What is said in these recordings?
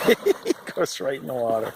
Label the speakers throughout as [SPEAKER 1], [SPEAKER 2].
[SPEAKER 1] He goes right in the water.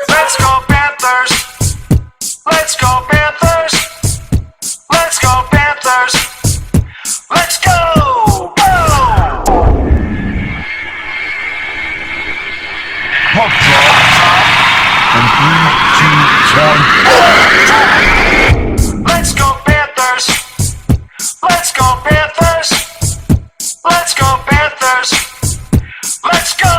[SPEAKER 2] Let's go Panthers! Let's go Panthers! Let's go Panthers! Let's go! Go!
[SPEAKER 3] Puck drop. And 3, 2, 1.
[SPEAKER 2] Let's go Panthers! Let's go Panthers! Let's go Panthers! Let's go!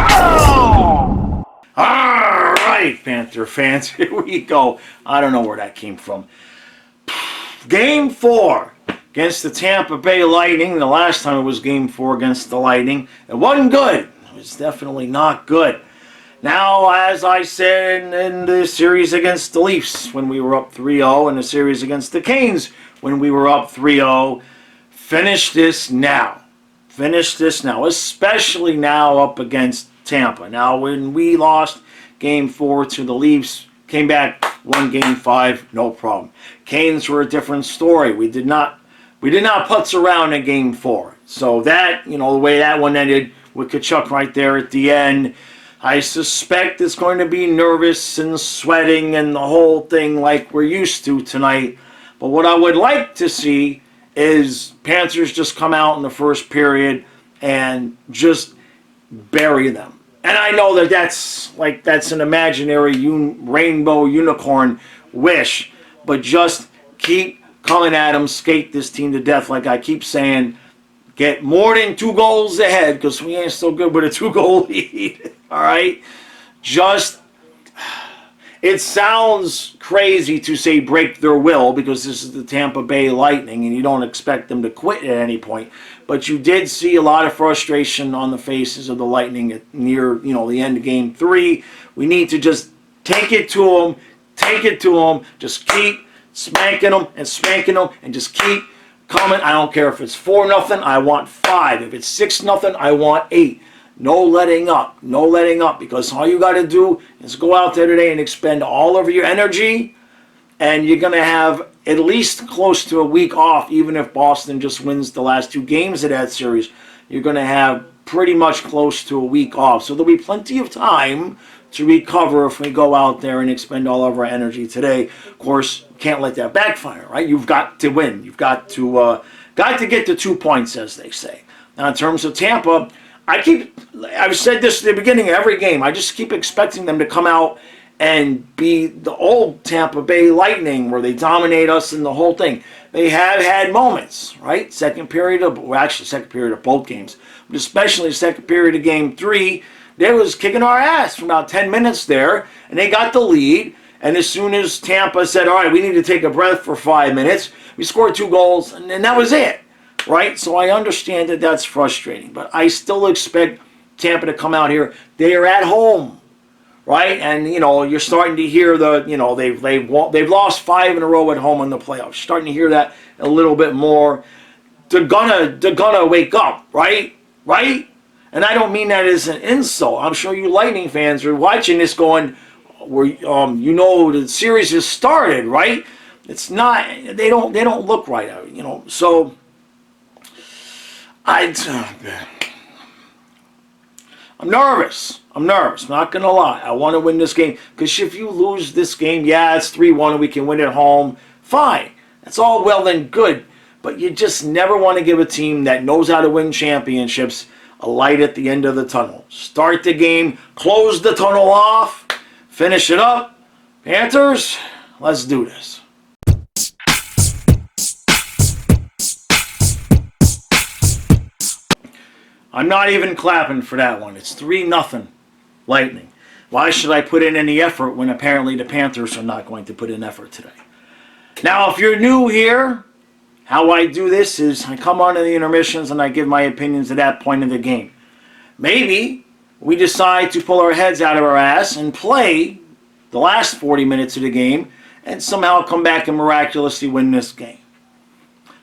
[SPEAKER 2] Go!
[SPEAKER 4] Alright, Panther fans, here we go. I don't know where that came from. Game 4 against the Tampa Bay Lightning. The last time it was Game 4 against the Lightning. It wasn't good. It was definitely not good. Now, as I said in the series against the Leafs when we were up 3-0, and the series against the Canes when we were up 3-0, finish this now. Finish this now, especially now up against Tampa. Now, when we lost Game 4 to the Leafs, came back, won Game 5, no problem. Canes were a different story. We did not putz around in Game 4. So that, the way that one ended with Kachuk right there at the end, I suspect it's going to be nervous and sweating and the whole thing like we're used to tonight. But what I would like to see is Panthers just come out in the first period and just bury them. And I know that that's an imaginary rainbow unicorn wish, but just keep coming at them, skate this team to death like I keep saying. Get more than 2 goals ahead because we ain't so good with a 2-goal lead. All right? It sounds crazy to say break their will because this is the Tampa Bay Lightning and you don't expect them to quit at any point. But you did see a lot of frustration on the faces of the Lightning near, the end of Game 3. We need to just take it to them, just keep spanking them and just keep coming. I don't care if it's 4-0, I want 5. If it's 6-0, I want 8. No letting up, because all you got to do is go out there today and expend all of your energy, and you're going to have at least close to a week off, even if Boston just wins the last 2 games of that series. You're going to have pretty much close to a week off. So there'll be plenty of time to recover if we go out there and expend all of our energy today. Of course, can't let that backfire, right? You've got to win. You've got to get the 2 points, as they say. Now, in terms of Tampa, I've said this at the beginning of every game. I just keep expecting them to come out and be the old Tampa Bay Lightning where they dominate us in the whole thing. They have had moments, right? Second period of both games, but especially second period of Game 3, they was kicking our ass for about 10 minutes there, and they got the lead. And as soon as Tampa said, all right, we need to take a breath for 5 minutes, we scored 2 goals, and that was it. Right? So I understand that that's frustrating, but I still expect Tampa to come out here. They are at home, right? And, you're starting to hear they've lost 5 in a row at home in the playoffs. You're starting to hear that a little bit more. They're gonna wake up, right? Right? And I don't mean that as an insult. I'm sure you Lightning fans are watching this going, the series has started, right? It's not, they don't look right, so I'm nervous. I'm not going to lie. I want to win this game. Because if you lose this game, yeah, it's 3-1 and we can win at home. Fine. That's all well and good. But you just never want to give a team that knows how to win championships a light at the end of the tunnel. Start the game. Close the tunnel off. Finish it up. Panthers, let's do this. I'm not even clapping for that one. It's 3-0 Lightning. Why should I put in any effort when apparently the Panthers are not going to put in effort today? Now, if you're new here, how I do this is I come on to the intermissions and I give my opinions at that point in the game. Maybe we decide to pull our heads out of our ass and play the last 40 minutes of the game and somehow come back and miraculously win this game.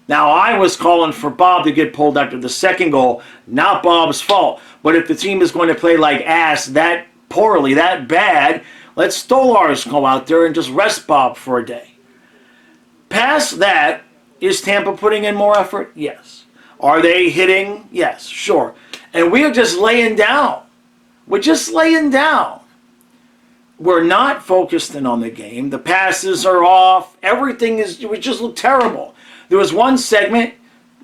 [SPEAKER 4] Now, I was calling for Bob to get pulled after the second goal, not Bob's fault. But if the team is going to play like ass that poorly, that bad, let Stolarz go out there and just rest Bob for a day. Past that, is Tampa putting in more effort? Yes. Are they hitting? Yes, sure. And we are just laying down. We're just laying down. We're not focused in on the game. The passes are off. Everything is, it just looked terrible. There was one segment,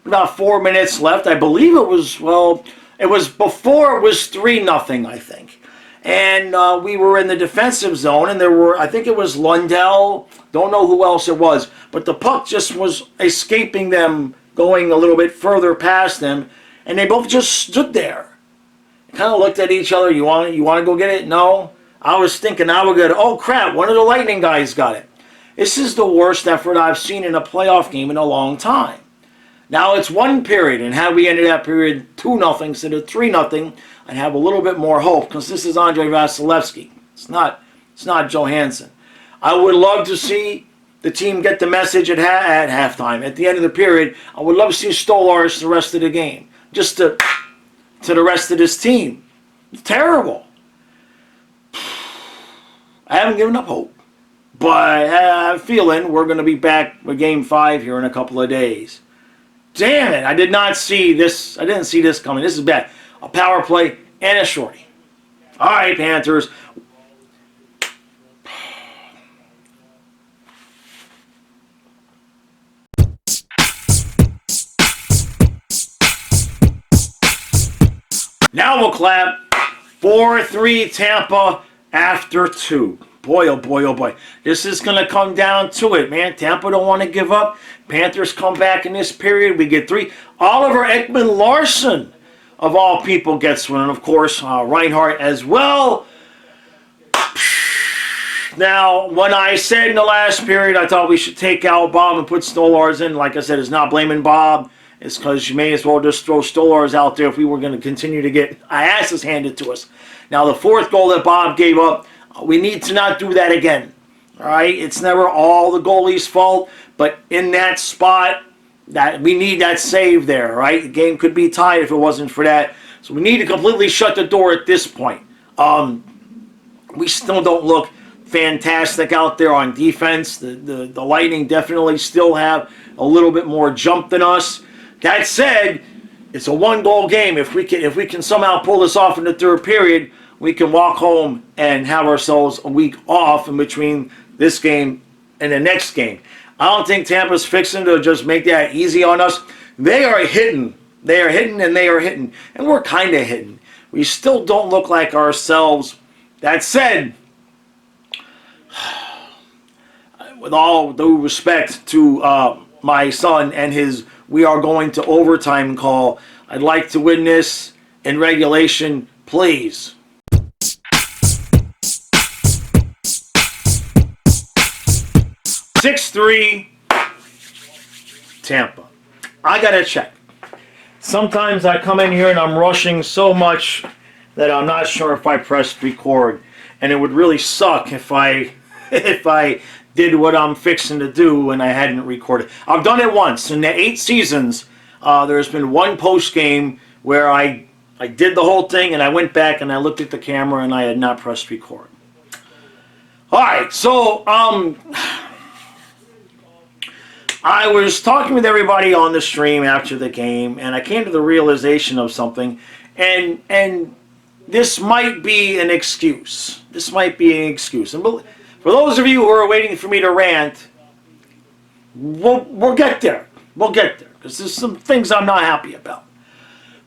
[SPEAKER 4] about 4 minutes left. I believe it was, well, it was before it was 3-0, I think. And we were in the defensive zone, and there were, I think it was Lundell, don't know who else it was, but the puck just was escaping them, going a little bit further past them, and they both just stood there. Kind of looked at each other. You want to go get it? No. I was thinking I would get it. Oh crap! One of the Lightning guys got it. This is the worst effort I've seen in a playoff game in a long time. Now it's one period, and had we ended that period 2-0 instead of 3-0, I'd have a little bit more hope because this is Andrei Vasilevsky. It's not Johansson. I would love to see the team get the message at halftime. At the end of the period, I would love to see Stolarz the rest of the game, just to the rest of this team. It's terrible. I haven't given up hope, but I have a feeling we're going to be back with Game 5 here in a couple of days. Damn it, I did not see this. I didn't see this coming. This is bad. A power play and a shorty. All right, Panthers. Now we'll clap. 4-3 Tampa after 2. Boy, oh boy, oh boy. This is going to come down to it, man. Tampa don't want to give up. Panthers come back in this period. We get 3. Oliver Ekman-Larsson, of all people, gets one. And, of course, Reinhart as well. Now, when I said in the last period I thought we should take out Bob and put Stolarz in, like I said, it's not blaming Bob. It's because you may as well just throw Stolarz out there if we were going to continue to get our asses handed to us. Now, the 4th goal that Bob gave up, we need to not do that again. All right? It's never all the goalie's fault, but in that spot, that we need that save there, right? The game could be tied if it wasn't for that. So we need to completely shut the door at this point. We still don't look fantastic out there on defense. The Lightning definitely still have a little bit more jump than us. That said, it's a 1-goal game. If we can somehow pull this off in the 3rd period, we can walk home and have ourselves a week off in between this game and the next game. I don't think Tampa's fixing to just make that easy on us. They are hitting. They are hitting and they are hitting. And we're kind of hitting. We still don't look like ourselves. That said, with all due respect to my son and his "we are going to overtime" call, I'd like to win this in regulation, please. 6-3 Tampa. I gotta check. Sometimes I come in here and I'm rushing so much that I'm not sure if I pressed record, and it would really suck if I did what I'm fixing to do and I hadn't recorded. I've done it once in the 8 seasons. There's been one post game where I did the whole thing and I went back and I looked at the camera and I had not pressed record. All right, so I was talking with everybody on the stream after the game, and I came to the realization of something, and this might be an excuse. This might be an excuse. And for those of you who are waiting for me to rant, we'll get there. We'll get there, because there's some things I'm not happy about.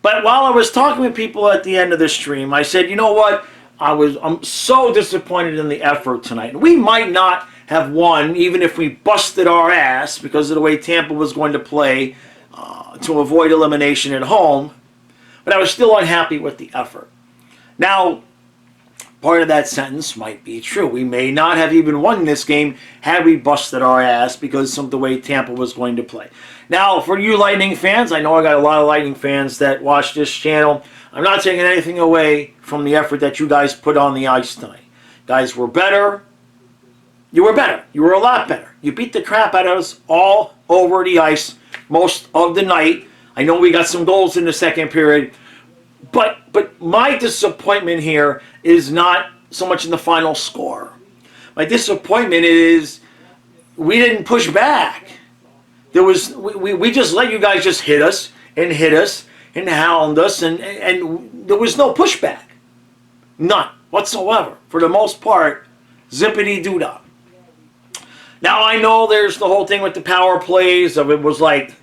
[SPEAKER 4] But while I was talking with people at the end of the stream, I said, you know what? I'm so disappointed in the effort tonight. We might not have won, even if we busted our ass because of the way Tampa was going to play to avoid elimination at home. But I was still unhappy with the effort. Now, part of that sentence might be true. We may not have even won this game had we busted our ass because of the way Tampa was going to play. Now, for you Lightning fans, I know I got a lot of Lightning fans that watch this channel. I'm not taking anything away from the effort that you guys put on the ice tonight. Guys were better. You were better. You were a lot better. You beat the crap out of us all over the ice most of the night. I know we got some goals in the second period. But my disappointment here is not so much in the final score. My disappointment is we didn't push back. We just let you guys just hit us and hound us, and there was no pushback. None whatsoever. For the most part, zippity-doo-dah. Now, I know there's the whole thing with the power plays of it was like,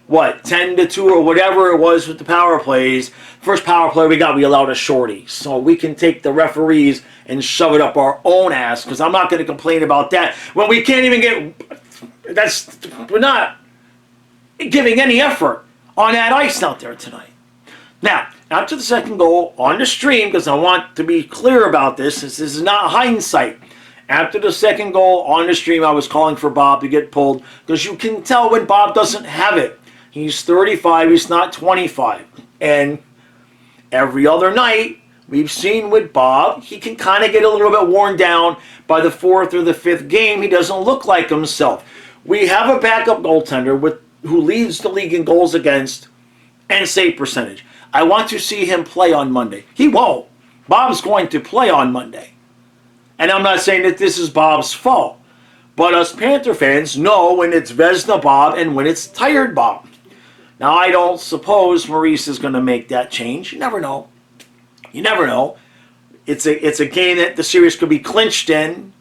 [SPEAKER 4] what, 10-2 or whatever it was with the power plays. First power play we allowed a shorty. So we can take the referees and shove it up our own ass, because I'm not going to complain about that when we can't even get, we're not giving any effort on that ice out there tonight. Now, after the second goal on the stream, because I want to be clear about this is not hindsight. After the second goal on the stream, I was calling for Bob to get pulled, because you can tell when Bob doesn't have it. He's 35, he's not 25. And every other night, we've seen with Bob, he can kind of get a little bit worn down by the fourth or the fifth game. He doesn't look like himself. We have a backup goaltender who leads the league in goals against and save percentage. I want to see him play on Monday. He won't. Bob's going to play on Monday. And I'm not saying that this is Bob's fault. But us Panther fans know when it's Vezina Bob and when it's Tired Bob. Now, I don't suppose Maurice is going to make that change. You never know. You never know. It's a game that the series could be clinched in.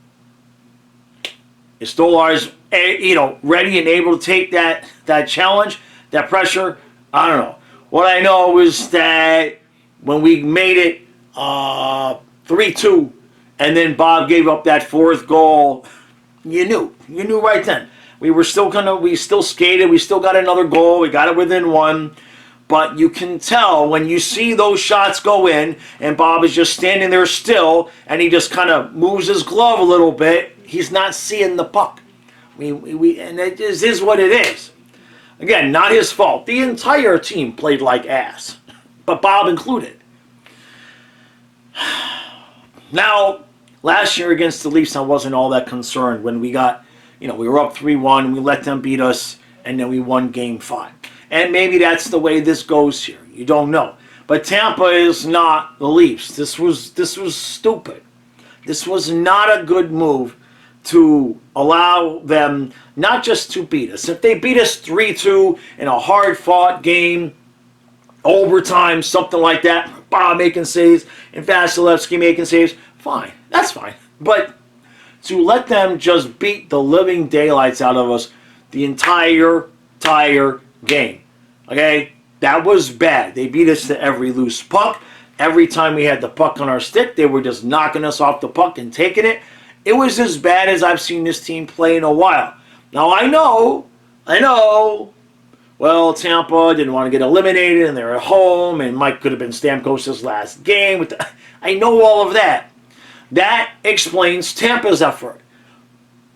[SPEAKER 4] Is Stolarz, ready and able to take that challenge, that pressure? I don't know. What I know is that when we made it 3-2, and then Bob gave up that fourth goal, you knew right then. We still skated, we still got another goal, we got it within one. But you can tell when you see those shots go in, and Bob is just standing there still, and he just kind of moves his glove a little bit, he's not seeing the puck. And it is what it is. Again, not his fault. The entire team played like ass, but Bob included. Now, last year against the Leafs, I wasn't all that concerned when we got, we were up 3-1, we let them beat us, and then we won Game 5. And maybe that's the way this goes here. You don't know. But Tampa is not the Leafs. This was stupid. This was not a good move to allow them not just to beat us. If they beat us 3-2 in a hard-fought game, overtime, something like that, Bob making saves and Vasilevsky making saves, fine. That's fine. But to let them just beat the living daylights out of us the entire game, okay, that was bad. They beat us to every loose puck. Every time we had the puck on our stick, they were just knocking us off the puck and taking it. It was as bad as I've seen this team play in a while. Now, I know, well, Tampa didn't want to get eliminated, and they're at home, and Mike could have been Stamkos' last game. I know all of that. That explains Tampa's effort.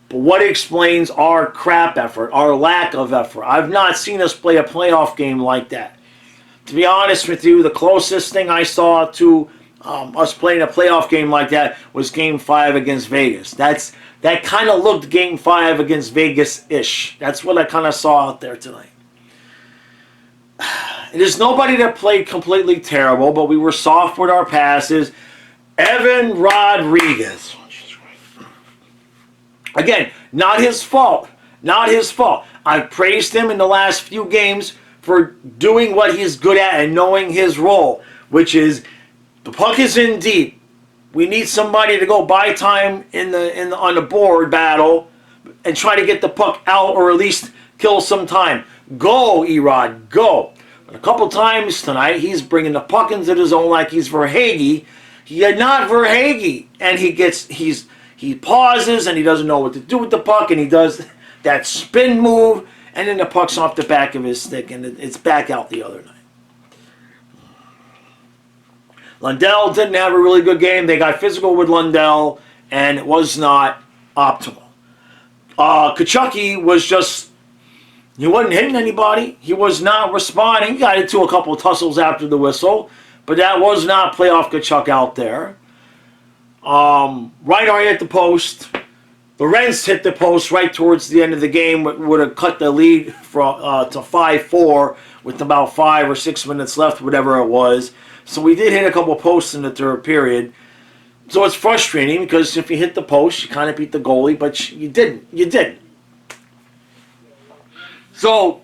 [SPEAKER 4] But what explains our crap effort, our lack of effort? I've not seen us play a playoff game like that. To be honest with you, the closest thing I saw to us playing a playoff game like that was Game 5 against Vegas. That kind of looked Game 5 against Vegas-ish. That's what I kind of saw out there tonight. There's nobody that played completely terrible, but we were soft with our passes. Evan Rodriguez. Again, not his fault. Not his fault. I've praised him in the last few games for doing what he's good at and knowing his role, which is the puck is in deep. We need somebody to go buy time on the board battle and try to get the puck out, or at least kill some time. Go, Erod, go. But a couple times tonight, he's bringing the puck into the zone like he's Verhaeghe. He's not Verhaeghe, and he pauses and he doesn't know what to do with the puck, and he does that spin move, and then the puck's off the back of his stick, and it's back out the other night. Lundell didn't have a really good game. They got physical with Lundell, and it was not optimal. Kachuk was just, he wasn't hitting anybody. He was not responding. He got into a couple of tussles after the whistle, but that was not playoff Kachuk out there. Reinhardt hit the post. Lorenz hit the post right towards the end of the game. Would have cut the lead to 5-4 with about 5 or 6 minutes left, whatever it was. So we did hit a couple posts in the third period. So it's frustrating because if you hit the post, you kind of beat the goalie, but you didn't. You didn't. So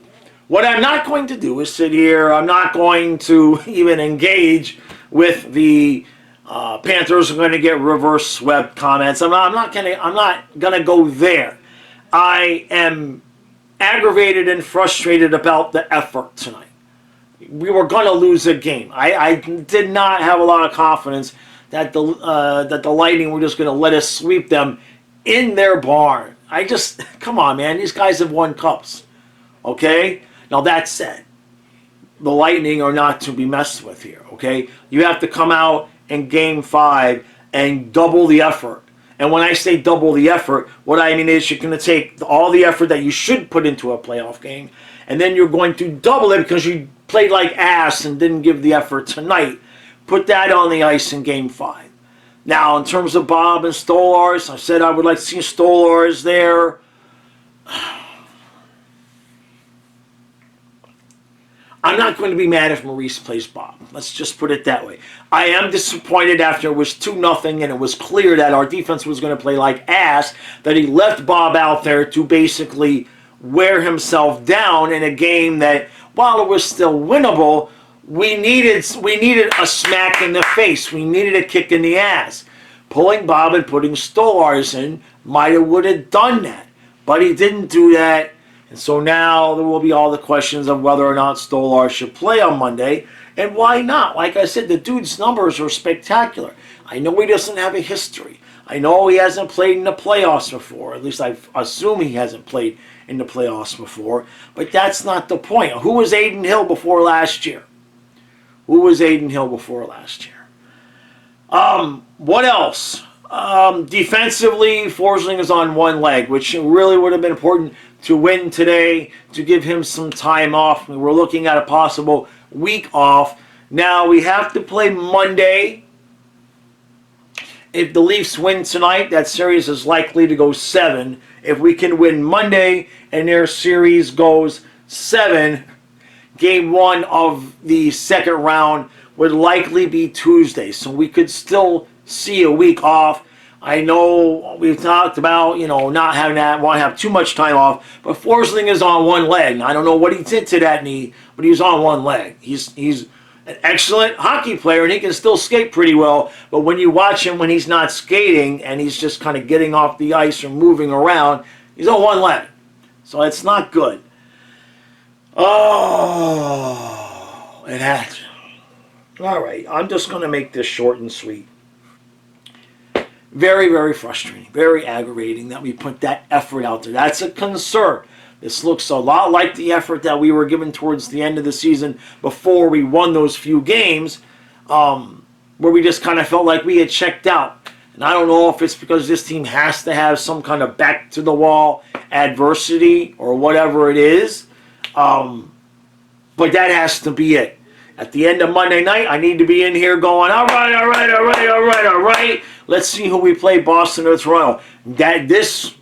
[SPEAKER 4] what I'm not going to do is sit here. I'm not going to even engage with the Panthers are going to get reverse swept comments. I'm not gonna go there. I am aggravated and frustrated about the effort tonight. We were going to lose a game. I did not have a lot of confidence that the Lightning were just going to let us sweep them in their barn. Come on, man. These guys have won cups. Okay? Now that said, the Lightning are not to be messed with here. Okay? You have to come out in Game 5 and double the effort. And when I say double the effort, what I mean is you're going to take all the effort that you should put into a playoff game, and then you're going to double it because you played like ass and didn't give the effort tonight. Put that on the ice in Game 5. Now, in terms of Bob and Stolarz, I said I would like to see Stolarz there. I'm not going to be mad if Maurice plays Bob. Let's just put it that way. I am disappointed after it was 2-0 and it was clear that our defense was going to play like ass, that he left Bob out there to basically wear himself down in a game that, while it was still winnable, we needed a smack in the face. We needed a kick in the ass. Pulling Bob and putting Stolarz in would have done that. But he didn't do that. And so now there will be all the questions of whether or not Stolarz should play on Monday. And why not? Like I said, the dude's numbers are spectacular. I know he doesn't have a history. I know he hasn't played in the playoffs before. At least I assume he hasn't played in the playoffs before. But that's not the point. Who was Adin Hill before last year? What else? Defensively, Forsling is on one leg, which really would have been important to win today, to give him some time off. We're looking at a possible week off. Now, we have to play Monday. If the Leafs win tonight, that series is likely to go 7. If we can win Monday and their series goes 7, Game 1 of the second round would likely be Tuesday. So we could still see a week off. I know we've talked about, not having that, want to have too much time off, but Forsling is on one leg. I don't know what he did to that knee, but he's on one leg. He's an excellent hockey player, and he can still skate pretty well, but when you watch him when he's not skating and he's just kind of getting off the ice or moving around, he's on one leg. So it's not good. Oh, it has. All right, I'm just going to make this short and sweet. Very, very frustrating, very aggravating that we put that effort out there. That's a concern. This looks a lot like the effort that we were given towards the end of the season before we won those few games, where we just kind of felt like we had checked out. And I don't know if it's because this team has to have some kind of back-to-the-wall adversity or whatever it is, but that has to be it. At the end of Monday night, I need to be in here going, all right. Let's see who we play, Boston or Toronto. This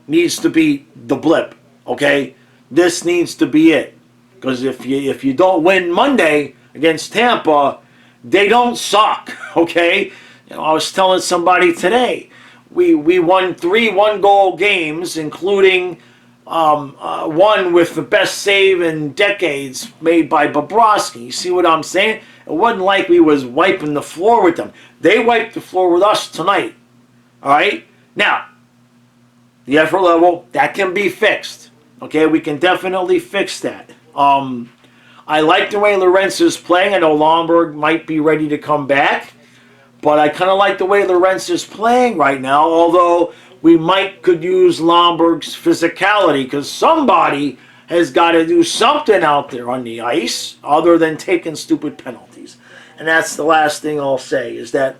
[SPEAKER 4] needs to be the blip, okay? This needs to be it. Because if you don't win Monday against Tampa, they don't suck, okay? I was telling somebody today, we won 3 one-goal games, including one with the best save in decades made by Bobrovsky. You see what I'm saying? It wasn't like we was wiping the floor with them. They wiped the floor with us tonight. All right? Now, the effort level, that can be fixed. Okay? We can definitely fix that. I like the way Lorenz is playing. I know Lomberg might be ready to come back. But I kind of like the way Lorenz is playing right now, although we could use Lomberg's physicality, because somebody has got to do something out there on the ice other than taking stupid penalties. and that's the last thing I'll say, is that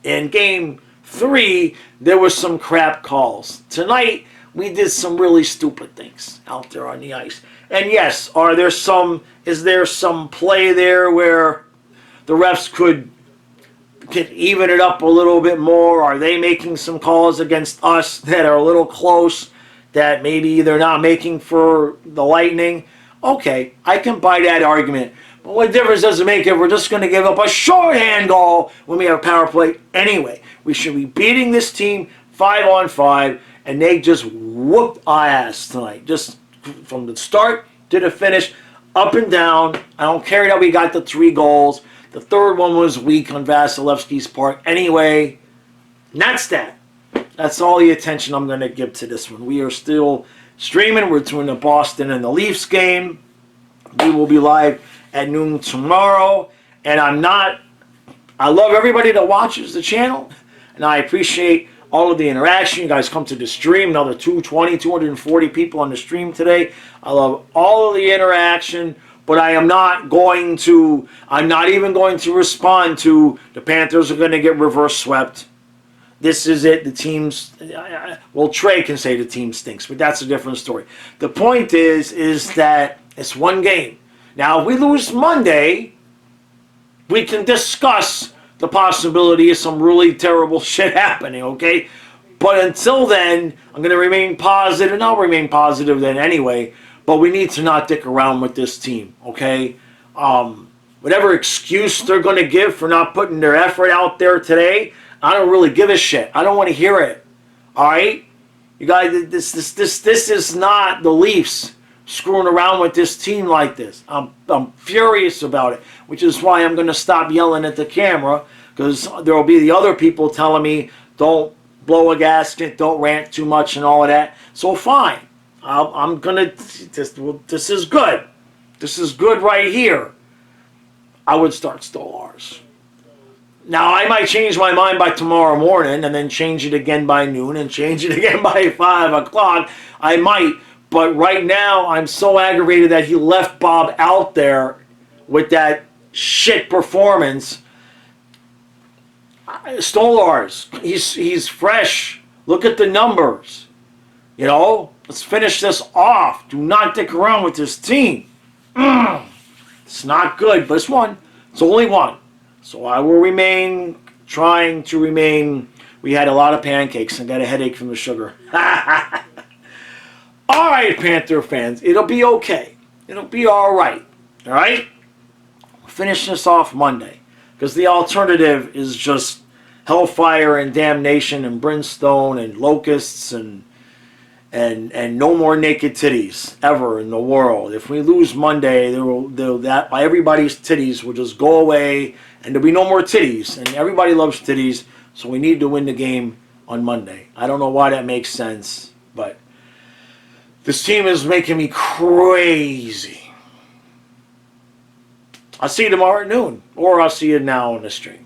[SPEAKER 4] in Game 3, there was some crap calls. Tonight, we did some really stupid things out there on the ice. And yes, is there some play there where the refs could even it up a little bit more? Are they making some calls against us that are a little close, that maybe they're not making for the Lightning? Okay, I can buy that argument. But what difference does it make if we're just going to give up a shorthand goal when we have a power play anyway? We should be beating this team 5-on-5, and they just whooped our ass tonight. Just from the start to the finish, up and down. I don't care that we got the 3 goals. The third one was weak on Vasilevsky's part anyway. And that's that. That's all the attention I'm going to give to this one. We are still streaming. We're doing the Boston and the Leafs game. We will be live at noon tomorrow. And I love everybody that watches the channel. And I appreciate all of the interaction. You guys come to the stream. Another 240 people on the stream today. I love all of the interaction. But I'm not even going to respond to the Panthers are going to get reverse swept. This is it. The teams, well, Trey can say the team stinks, but that's a different story. The point is that it's one game. Now, if we lose Monday, we can discuss the possibility of some really terrible shit happening, okay? But until then, I'm going to remain positive, and I'll remain positive then anyway, but we need to not dick around with this team, okay? Whatever excuse they're going to give for not putting their effort out there today, I don't really give a shit. I don't want to hear it, all right? You guys, this is not the Leafs screwing around with this team like this. I'm furious about it, which is why I'm going to stop yelling at the camera, because there will be the other people telling me, don't blow a gasket, don't rant too much and all of that. So fine. I'm going to, this is good. This is good right here. I would start Stolarz. Now, I might change my mind by tomorrow morning and then change it again by noon and change it again by 5 o'clock. I might. But right now, I'm so aggravated that he left Bob out there with that shit performance. Stolarz, he's fresh. Look at the numbers. You know, let's finish this off. Do not dick around with this team. It's not good, but it's one. It's only one. So I will trying to remain. We had a lot of pancakes and got a headache from the sugar. All right, Panther fans, it'll be okay. It'll be all right. All right? We'll finish this off Monday, because the alternative is just hellfire and damnation and brimstone and locusts and no more naked titties ever in the world. If we lose Monday, everybody's titties will just go away, and there'll be no more titties. And everybody loves titties, so we need to win the game on Monday. I don't know why that makes sense, but this team is making me crazy. I'll see you tomorrow at noon, or I'll see you now on the stream.